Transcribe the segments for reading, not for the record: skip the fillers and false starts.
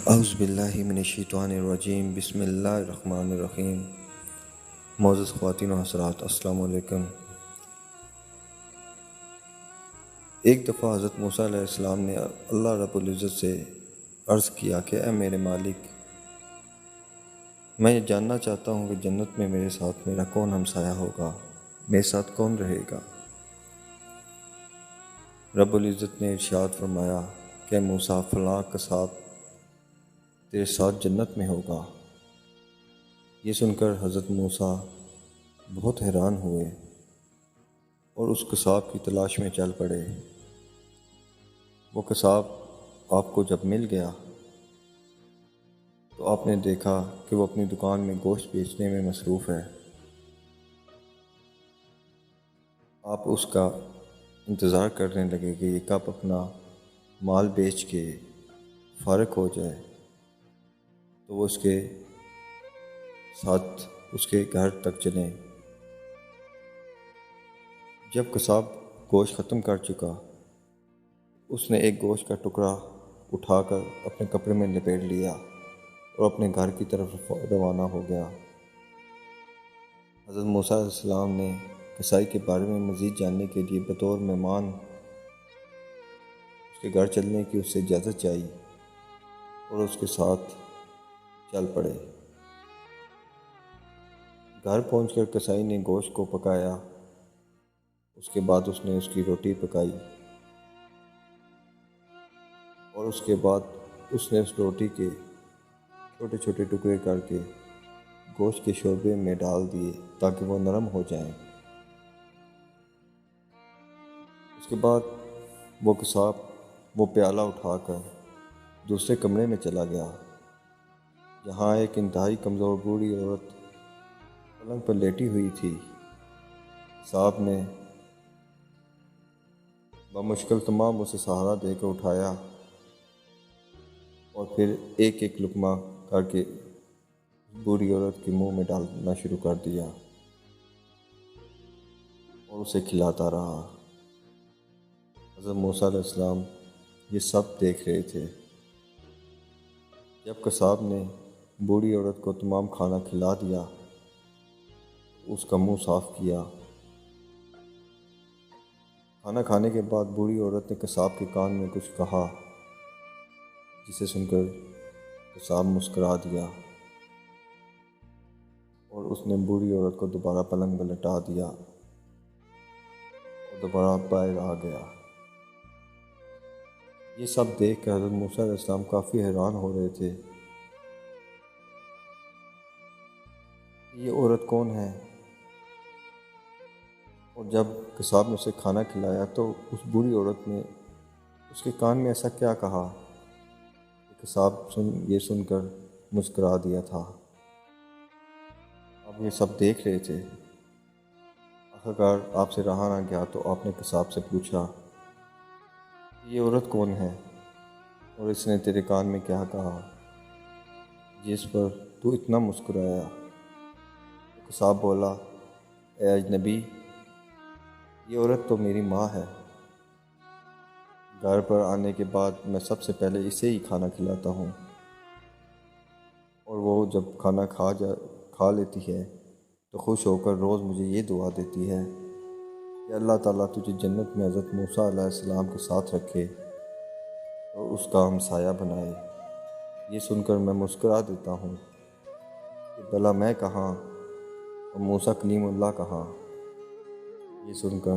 اعوذ باللہ من الشیطان الرجیم، بسم اللہ الرحمن الرحیم۔ معزز خواتین و حضرات، السلام علیکم۔ ایک دفعہ حضرت موسیٰ علیہ السلام نے اللہ رب العزت سے عرض کیا کہ اے میرے مالک، میں یہ جاننا چاہتا ہوں کہ جنت میں میرے ساتھ میرا کون ہمسایہ ہوگا، میرے ساتھ کون رہے گا۔ رب العزت نے ارشاد فرمایا کہ موسیٰ، فلاں قصاب تیرے ساتھ جنت میں ہوگا۔ یہ سن کر حضرت موسیٰ بہت حیران ہوئے اور اس قصاب کی تلاش میں چل پڑے۔ وہ قصاب آپ کو جب مل گیا تو آپ نے دیکھا کہ وہ اپنی دکان میں گوشت بیچنے میں مصروف ہے۔ آپ اس کا انتظار کرنے لگے کہ یہ کب اپنا مال بیچ کے فارغ ہو جائے تو وہ اس کے ساتھ اس کے گھر تک چلیں۔ جب قصاب گوشت ختم کر چکا، اس نے ایک گوشت کا ٹکڑا اٹھا کر اپنے کپڑے میں لپیٹ لیا اور اپنے گھر کی طرف روانہ ہو گیا۔ حضرت موسیٰ علیہ السلام نے قصائی کے بارے میں مزید جاننے کے لیے بطور مہمان اس کے گھر چلنے کی اس سے اجازت چاہی اور اس کے ساتھ چل پڑے۔ گھر پہنچ کر قصائی نے گوشت کو پکایا، اس کے بعد اس نے اس کی روٹی پکائی اور اس کے بعد اس نے اس روٹی کے چھوٹے چھوٹے ٹکڑے کر کے گوشت کے شوربے میں ڈال دیے تاکہ وہ نرم ہو جائیں۔ اس کے بعد وہ قصاب وہ پیالہ اٹھا کر دوسرے کمرے میں چلا گیا، جہاں ایک انتہائی کمزور بوڑھی عورت پلنگ پر لیٹی ہوئی تھی۔ قصاب نے بمشکل تمام اسے سہارا دے کر اٹھایا اور پھر ایک ایک لقمہ کر کے بوڑھی عورت کے منہ میں ڈالنا شروع کر دیا اور اسے کھلاتا رہا۔ حضرت موسیٰ علیہ السلام یہ سب دیکھ رہے تھے۔ جب قصاب نے بوڑھی عورت کو تمام کھانا کھلا دیا، اس کا منہ صاف کیا۔ کھانا کھانے کے بعد بوڑھی عورت نے قصاب کے کان میں کچھ کہا، جسے سن کر قصاب مسکرا دیا اور اس نے بوڑھی عورت کو دوبارہ پلنگ پر لٹا دیا اور دوبارہ باہر آ گیا۔ یہ سب دیکھ کر حضرت موسیٰ علیہ السلام کافی حیران ہو رہے تھے۔ یہ عورت کون ہے؟ اور جب قصاب نے اسے کھانا کھلایا تو اس بوڑھی عورت نے اس کے کان میں ایسا کیا کہا کہ قصاب یہ سن کر مسکرا دیا تھا۔ آپ یہ سب دیکھ رہے تھے۔ آخرکار آپ سے رہا نہ گیا تو آپ نے قصاب سے پوچھا، یہ عورت کون ہے اور اس نے تیرے کان میں کیا کہا جس پر تو اتنا مسکرایا؟ قصاب بولا، اے اجنبی، یہ عورت تو میری ماں ہے۔ گھر پر آنے کے بعد میں سب سے پہلے اسے ہی کھانا کھلاتا ہوں اور وہ جب کھانا کھا لیتی ہے تو خوش ہو کر روز مجھے یہ دعا دیتی ہے کہ اللہ تعالیٰ تجھے جنت میں حضرت موسیٰ علیہ السلام کے ساتھ رکھے اور اس کا ہمسایہ بنائے۔ یہ سن کر میں مسکرا دیتا ہوں کہ بھلا میں کہاں اور موسیٰ کلیم اللہ کہاں۔ یہ سن کر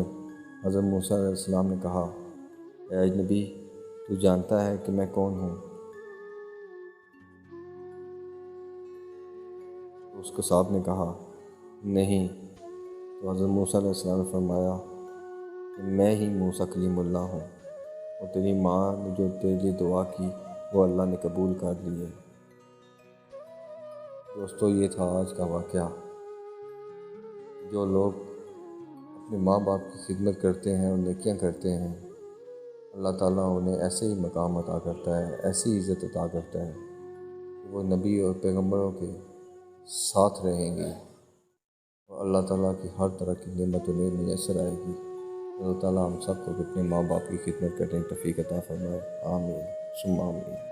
حضرت موسیٰ علیہ السلام نے کہا، اے اجنبی، تو جانتا ہے کہ میں کون ہوں؟ تو اس قصاب نے کہا، نہیں۔ تو حضرت موسیٰ علیہ السلام نے فرمایا کہ میں ہی موسیٰ کلیم اللہ ہوں اور تیری ماں نے جو تیرے لیے دعا کی وہ اللہ نے قبول کر لی ہے۔ دوستو، یہ تھا آج کا واقعہ۔ جو لوگ اپنے ماں باپ کی خدمت کرتے ہیں اور نیکیاں کرتے ہیں، اللہ تعالیٰ انہیں ایسے ہی مقام عطا کرتا ہے، ایسی عزت عطا کرتا ہے کہ وہ نبی اور پیغمبروں کے ساتھ رہیں گے اور اللہ تعالیٰ کی ہر طرح کی نعمت انہیں میسر آئے گی۔ اللہ تعالیٰ ہم سب کو اپنے ماں باپ کی خدمت کرنے کی توفیق عطا فرمائے۔ آمین ثم آمین۔